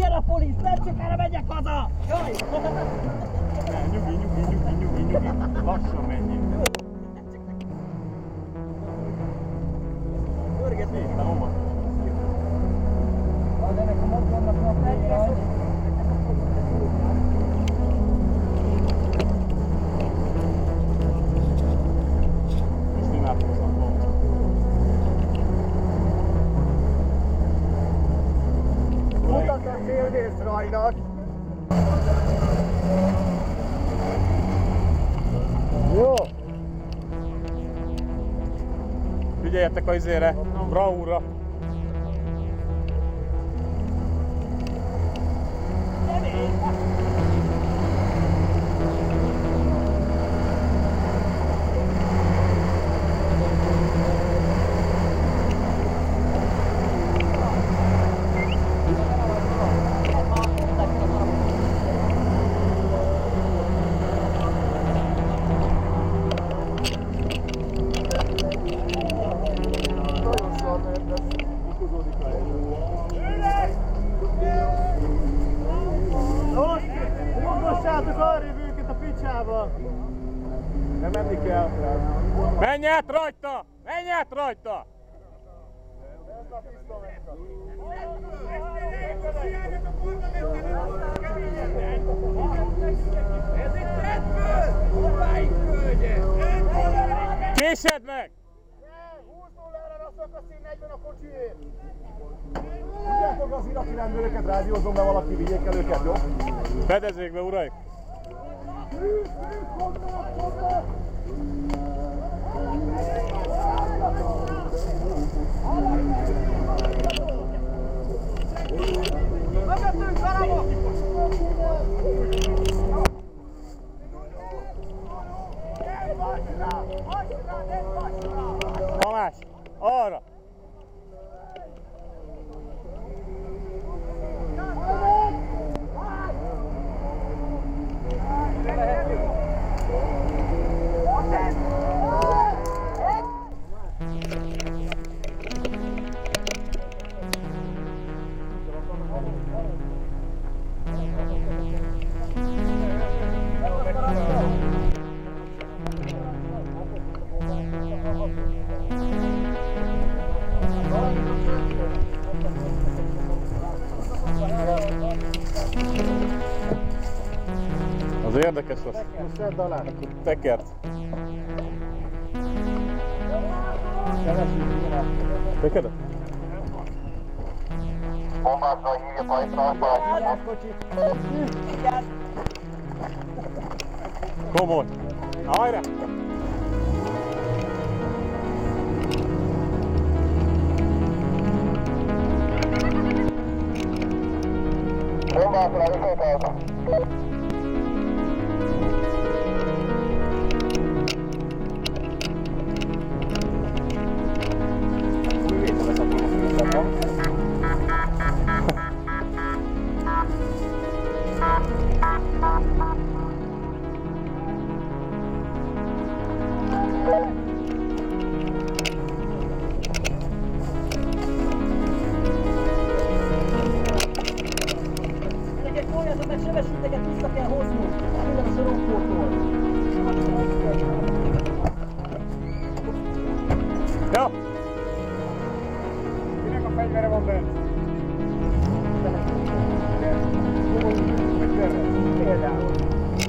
Gyere a polisz, nem sokára megyek haza! Jaj! Nyugi. Lassan menjünk. Pörget még! Szépen, hova? De nekem ott vannak napjai. Most én áthozom volna. Mutat a félvész rajnak! Jó! Figyeljetek a izére, Braunra. Nem menni kell. Menj át rajta! Menj át rajta! Késed meg! 20-0-ra a szakaszén 40 a kocsiért! Tudjátok az iraki rendőröket, rádiózom be valaki, vigyék el őket, jó? Fedezzék be, uraim! Mögöttünk, darabok! Tamás, arra! Az érdekes lesz. Most szedd alá. Akkor tekert. Tekered? Bombázva hívja Pajtra, Komoly. Hajrá! bombázva viszontlátva. Meg sebesülteket vissza kell hoznunk, minden a sorompótól. Jó! Kinek a fegyvere van bent? Például.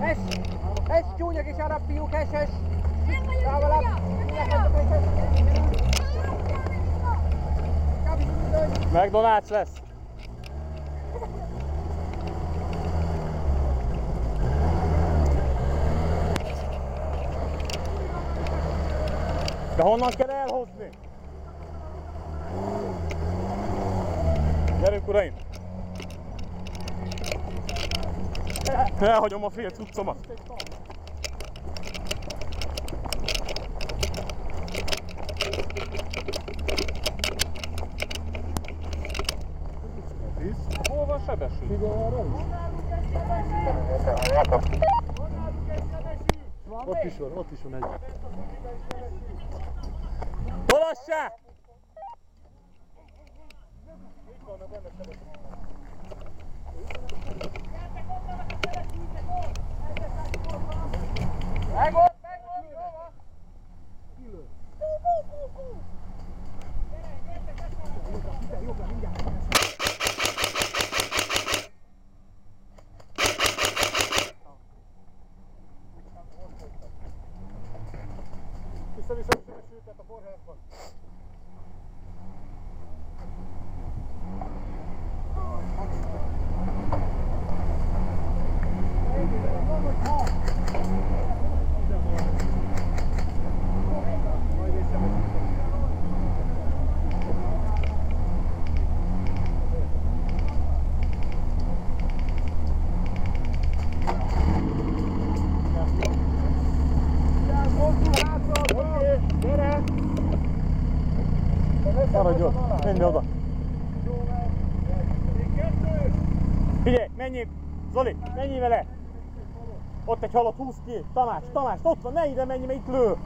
Es, csúnyak és arab fiúk, es. Távolabb. McDonald's lesz! De honnan kell elhozni? Gyerünk, uraim! Elhagyom a fél cuccomat! Hol van sebesség? Figyelj arra is. Ott is van egy. Tolassák! kórházban. Maradj ott, menj be oda. Figyelj, menjél, Zoli, menjél vele. Ott egy halott, húz ki. Tamás, ott van, ne ide menj, mert itt lő.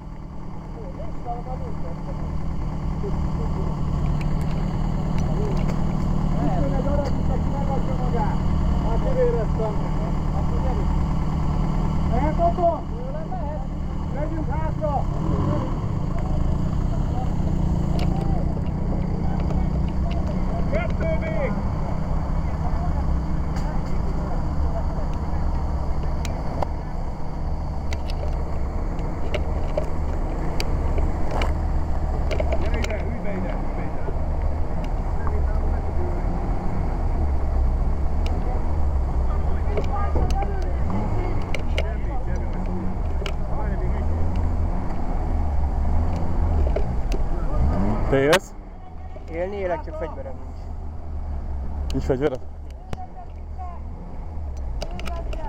Itt egy arra, aki megadja magát. Hát kivéreztem. Mehet otthon? Mehet. Megyünk hátra. Kettő még! Gyere ide, ülj be ide, Te jössz? Élni élek, csak fegyverem nincs. Nincs fegyvered?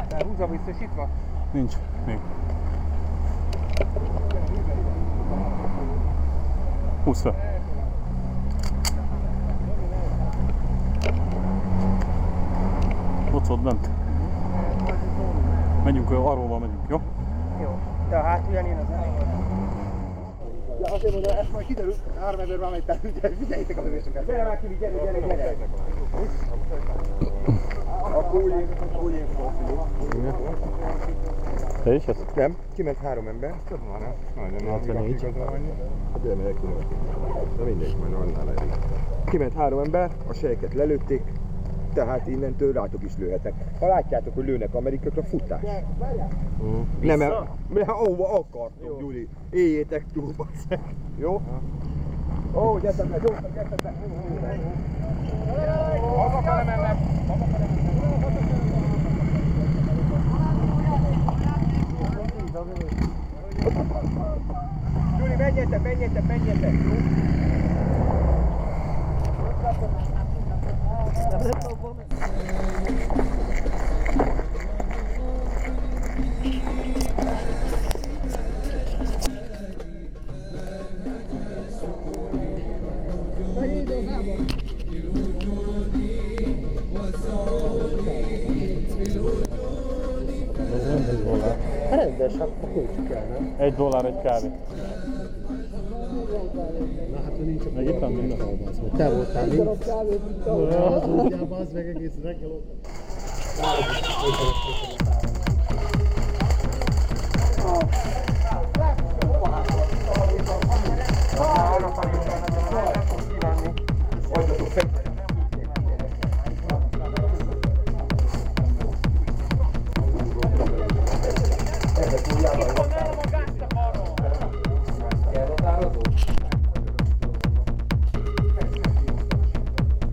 De húzza biztosítva? Nincs, még. Húzz fel. Ott volt bent. Megyünk, arról megyünk, jó? Jó. De a hátulján én az elég. Ja, azért mondom, ezt majd kiderül, 3 ember már megy, tehát figyeljétek a lövéseket. Gyere már Kili, gyere! A kúlyén fog. Te is jössz? Nem, kiment 3 ember. Majdnem 64. De elkínáltak. De mindegy, majd annál elég. Kiment 3 ember, a sejket lelőtték, tehát innentől rátok is lőhetnek. Ha látjátok, hogy lőnek amerikaiakra, futás. Nem, mert ahova akartok, Gyuri. Éljétek túl, basszeg. Jó? Ó, gyertek be, gyertek be. Hazafele mennek! Gyuri, menjetek! Rendes, hát a kulcs kell, nem? $1 egy kávé. Na hát, ha nincs a Meg itt van minden. te voltál, mi? Az meg egész reggel ott.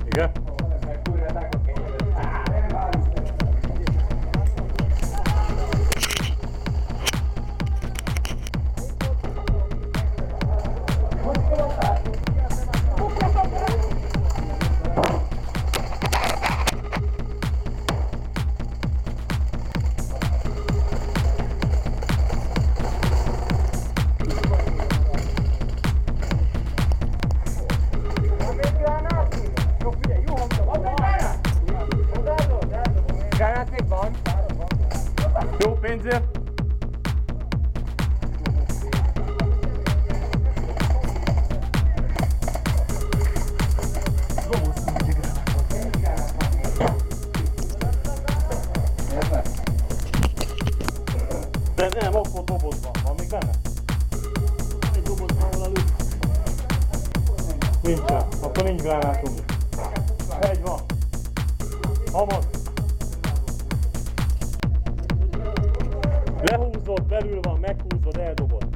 Igen? Gránát még van? Jó pénzért? De nem, ott volt dobozban. Van még benne? Egy dobozban van előtt. Nincsen. Akkor nincs gránátunk. Egy van. Hamar. Lehúzott, belül van, meghúzod, eldobod.